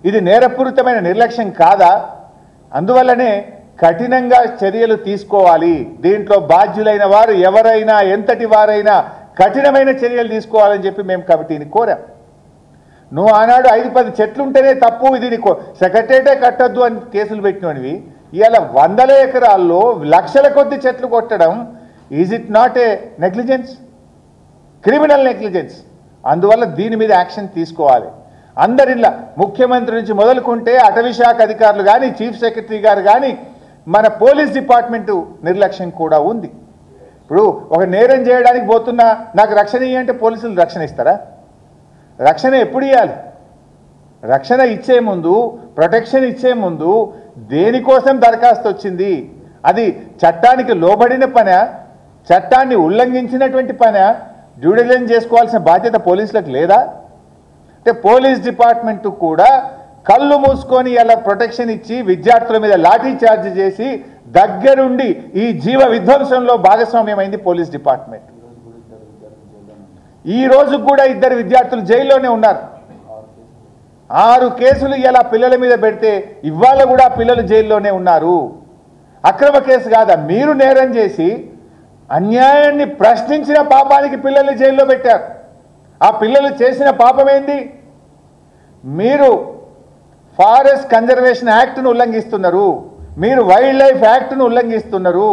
ఇది నేరపూరితమైన నిర్లక్ష్యం కాదా? అందువల్లనే కఠినంగా చర్యలు తీసుకోవాలి. దీంట్లో బాధ్యులైన వారు ఎవరైనా ఎంతటి వారైనా కఠినమైన చర్యలు తీసుకోవాలని చెప్పి మేము కమిటీని కోరాం. నువ్వు ఆనాడు 5-10 చెట్లు ఉంటేనే తప్పు, ఇది సెక్రటరేటే కట్టొద్దు అని కేసులు పెట్టినవి, ఇవాళ వందల ఎకరాల్లో లక్షల కొద్ది చెట్లు కొట్టడం is it not a negligence? Criminal negligence. అందువల్ల దీని మీద యాక్షన్ తీసుకోవాలి. అందరిలా ముఖ్యమంత్రి నుంచి మొదలుకుంటే అటవీ శాఖ అధికారులు కానీ, చీఫ్ సెక్రటరీ గారు కానీ, మన పోలీస్ డిపార్ట్మెంటు నిర్లక్ష్యం కూడా ఉంది. ఇప్పుడు ఒక నేరం చేయడానికి పోతున్నా నాకు రక్షణ ఇవ్వంటే పోలీసులు రక్షణ ఇస్తారా? రక్షణ ఎప్పుడు ఇవ్వాలి? రక్షణ ఇచ్చే ముందు, ప్రొటెక్షన్ ఇచ్చే ముందు దేనికోసం దరఖాస్తు వచ్చింది, అది చట్టానికి లోబడిన పనా, చట్టాన్ని ఉల్లంఘించినటువంటి పనా, డ్యూ డిలిజెన్స్ చేసుకోవాల్సిన బాధ్యత పోలీసులకు లేదా? అంటే పోలీస్ డిపార్ట్మెంట్ కూడా కళ్ళు మూసుకొని ఇలా ప్రొటెక్షన్ ఇచ్చి విద్యార్థుల మీద లాఠీ చార్జ్ చేసి దగ్గరుండి ఈ జీవ విధ్వంసంలో భాగస్వామ్యమైంది పోలీస్ డిపార్ట్మెంట్. ఈ రోజు కూడా 2 విద్యార్థులు జైల్లోనే ఉన్నారు. 6 కేసులు ఇలా పిల్లల మీద పెడితే ఇవాళ కూడా పిల్లలు జైల్లోనే ఉన్నారు. అక్రమ కేసు కాదా? మీరు నేరం చేసి అన్యాయాన్ని ప్రశ్నించిన పాపానికి పిల్లల్ని జైల్లో పెట్టారు. ఆ పిల్లలు చేసిన పాపం ఏంది? మీరు ఫారెస్ట్ కన్జర్వేషన్ యాక్ట్ను ఉల్లంఘిస్తున్నారు, మీరు వైల్డ్ లైఫ్ యాక్ట్ను ఉల్లంఘిస్తున్నారు,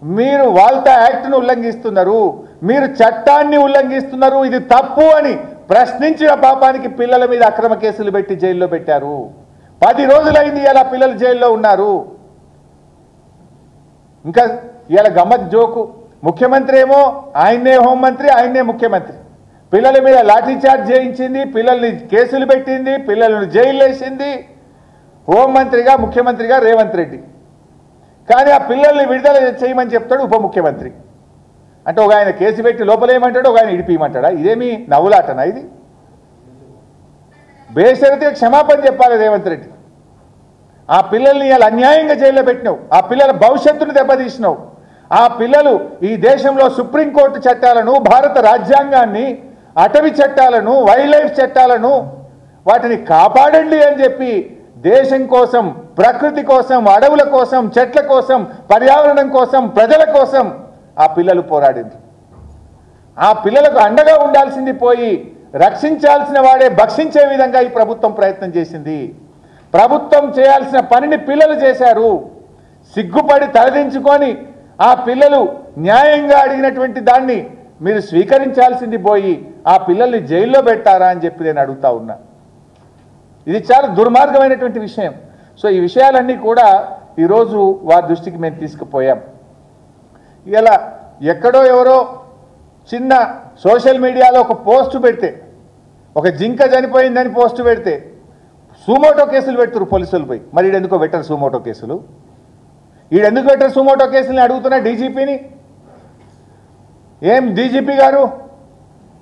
మీరు వాల్తా యాక్ట్ను ఉల్లంఘిస్తున్నారు, మీరు చట్టాన్ని ఉల్లంఘిస్తున్నారు, ఇది తప్పు అని ప్రశ్నించిన పాపానికి పిల్లల మీద అక్రమ కేసులు పెట్టి జైల్లో పెట్టారు. 10 రోజులైంది ఇలా పిల్లలు జైల్లో ఉన్నారు. ఇంకా ఇలా గమ్మత్ జోకు, ముఖ్యమంత్రి ఏమో ఆయన్నే హోంమంత్రి, ఆయన్నే ముఖ్యమంత్రి, పిల్లల మీద లాఠీ చార్జ్ చేయించింది, పిల్లల్ని కేసులు పెట్టింది, పిల్లలను జైలు వేసింది హోంమంత్రిగా, ముఖ్యమంత్రిగా రేవంత్ రెడ్డి. కానీ ఆ పిల్లల్ని విడుదల చేయమని చెప్తాడు ఉప ముఖ్యమంత్రి. అంటే ఒక ఆయన కేసు పెట్టి లోపలేయమంటాడు, ఒక ఆయన ఇడిపియమంటాడా? ఇదేమి నవ్వులాటనా? ఇది బేషరతుగా క్షమాపణ చెప్పాలి రేవంత్ రెడ్డి. ఆ పిల్లల్ని ఇలా అన్యాయంగా జైల్లో పెట్టినావు, ఆ పిల్లల భవిష్యత్తును దెబ్బతీసినావు. ఆ పిల్లలు ఈ దేశంలో సుప్రీంకోర్టు చట్టాలను, భారత రాజ్యాంగాన్ని, అటవీ చట్టాలను, వైల్డ్ లైఫ్ చట్టాలను వాటిని కాపాడండి అని చెప్పి దేశం కోసం, ప్రకృతి కోసం, అడవుల కోసం, చెట్ల కోసం, పర్యావరణం కోసం, ప్రజల కోసం ఆ పిల్లలు పోరాడింది. ఆ పిల్లలకు అండగా ఉండాల్సింది పోయి రక్షించాల్సిన వాడే భక్షించే విధంగా ఈ ప్రభుత్వం ప్రయత్నం చేసింది. ప్రభుత్వం చేయాల్సిన పనిని పిల్లలు చేశారు. సిగ్గుపడి తలదించుకొని ఆ పిల్లలు న్యాయంగా అడిగినటువంటి దాన్ని మీరు స్వీకరించాల్సింది పోయి ఆ పిల్లల్ని జైల్లో పెట్టారా అని చెప్పి నేను అడుగుతా ఉన్నా. ఇది చాలా దుర్మార్గమైనటువంటి విషయం. సో ఈ విషయాలన్నీ కూడా ఈరోజు వారి దృష్టికి మేము తీసుకుపోయాం. ఇలా ఎక్కడో ఎవరో చిన్న సోషల్ మీడియాలో ఒక పోస్టు పెడితే, ఒక జింక చనిపోయిందని పోస్టు పెడితే సూమోటో కేసులు పెడుతున్నారు పోలీసులు పోయి. మరి ఈడెందుకో పెట్టరు సూమోటో కేసులు? ఈడెందుకు పెట్టరు సూమోటో కేసులని అడుగుతున్నా డీజీపీని. ఏం డీజీపీ గారు,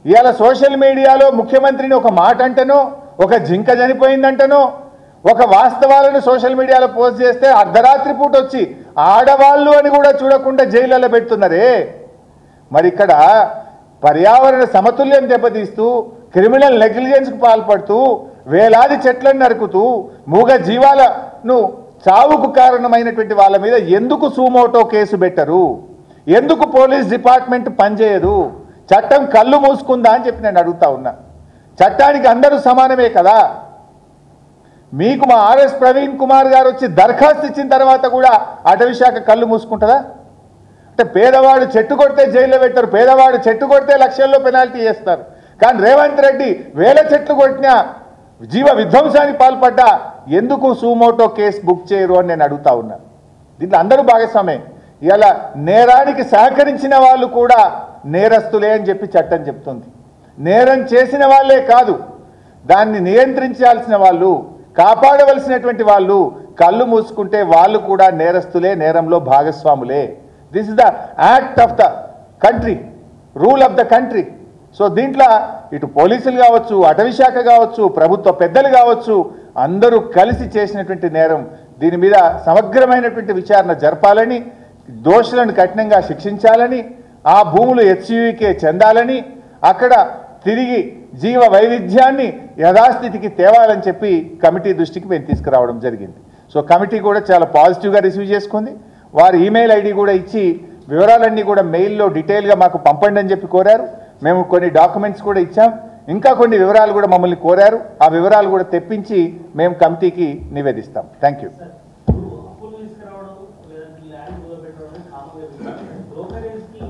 ఇవాళ సోషల్ మీడియాలో ముఖ్యమంత్రిని ఒక మాట అంటేనో, ఒక జింక చనిపోయిందంటనో, ఒక వాస్తవాలను సోషల్ మీడియాలో పోస్ట్ చేస్తే అర్ధరాత్రి పూట వచ్చి ఆడవాళ్ళు అని కూడా చూడకుండా జైళ్ళలో పెడుతున్నారే. మరి ఇక్కడ పర్యావరణ సమతుల్యం దెబ్బతీస్తూ, క్రిమినల్ నెగ్లిజెన్స్కు పాల్పడుతూ, వేలాది చెట్లను నరుకుతూ, మూగ జీవాలను చావుకు కారణమైనటువంటి వాళ్ళ మీద ఎందుకు సూమోటో కేసు పెట్టరు? ఎందుకు పోలీస్ డిపార్ట్మెంట్ పనిచేయదు? చట్టం కళ్ళు మూసుకుందా అని చెప్పి నేను అడుగుతా ఉన్నా. చట్టానికి అందరూ సమానమే కదా. మీకు మా ఆర్ఎస్ ప్రవీణ్ కుమార్ గారు వచ్చి దరఖాస్తు ఇచ్చిన తర్వాత కూడా అటవీ శాఖ కళ్ళు మూసుకుంటుందా? అంటే పేదవాడు చెట్టు కొడితే జైల్లో పెట్టారు, పేదవాడు చెట్టు కొడితే లక్షల్లో పెనాల్టీ చేస్తారు. కానీ రేవంత్ రెడ్డి వేల చెట్లు కొట్టినా, జీవ విధ్వంసానికి పాల్పడ్డా ఎందుకు సూమోటో కేసు బుక్ చేయరు అని నేను అడుగుతా ఉన్నా. దీంట్లో అందరూ భాగస్వామే. ఇలా నేరానికి సహకరించిన వాళ్ళు కూడా నేరస్తులే అని చెప్పి చట్టం చెప్తుంది. నేరం చేసిన వాళ్ళే కాదు, దాన్ని నియంత్రించాల్సిన వాళ్ళు, కాపాడవలసినటువంటి వాళ్ళు కళ్ళు మూసుకుంటే వాళ్ళు కూడా నేరస్తులే, నేరంలో భాగస్వాములే. This is the act of the country, rule of the country. So దీంట్లో ఇటు పోలీసులు కావచ్చు, అటవీ శాఖ కావచ్చు, ప్రభుత్వ పెద్దలు కావచ్చు, అందరూ కలిసి చేసినటువంటి నేరం. దీని మీద సమగ్రమైనటువంటి విచారణ జరపాలని, దోషులను కఠినంగా శిక్షించాలని, ఆ భూములు హెచ్యుకే చెందాలని, అక్కడ తిరిగి జీవ వైవిధ్యాన్ని యథాస్థితికి తేవాలని చెప్పి కమిటీ దృష్టికి మేము తీసుకురావడం జరిగింది. సో కమిటీ కూడా చాలా పాజిటివ్గా రిసీవ్ చేసుకుంది. వారి ఈమెయిల్ ఐడి కూడా ఇచ్చి వివరాలన్నీ కూడా మెయిల్లో డీటెయిల్గా మాకు పంపండి అని చెప్పి కోరారు. మేము కొన్ని డాక్యుమెంట్స్ కూడా ఇచ్చాం. ఇంకా కొన్ని వివరాలు కూడా మమ్మల్ని కోరారు. ఆ వివరాలు కూడా తెప్పించి మేము కమిటీకి నివేదిస్తాం. Thank you. అప్పులు తీసుకురావడం లేదంటే ల్యాండ్ పెట్టడం కామన్. బ్రోకరేజ్కి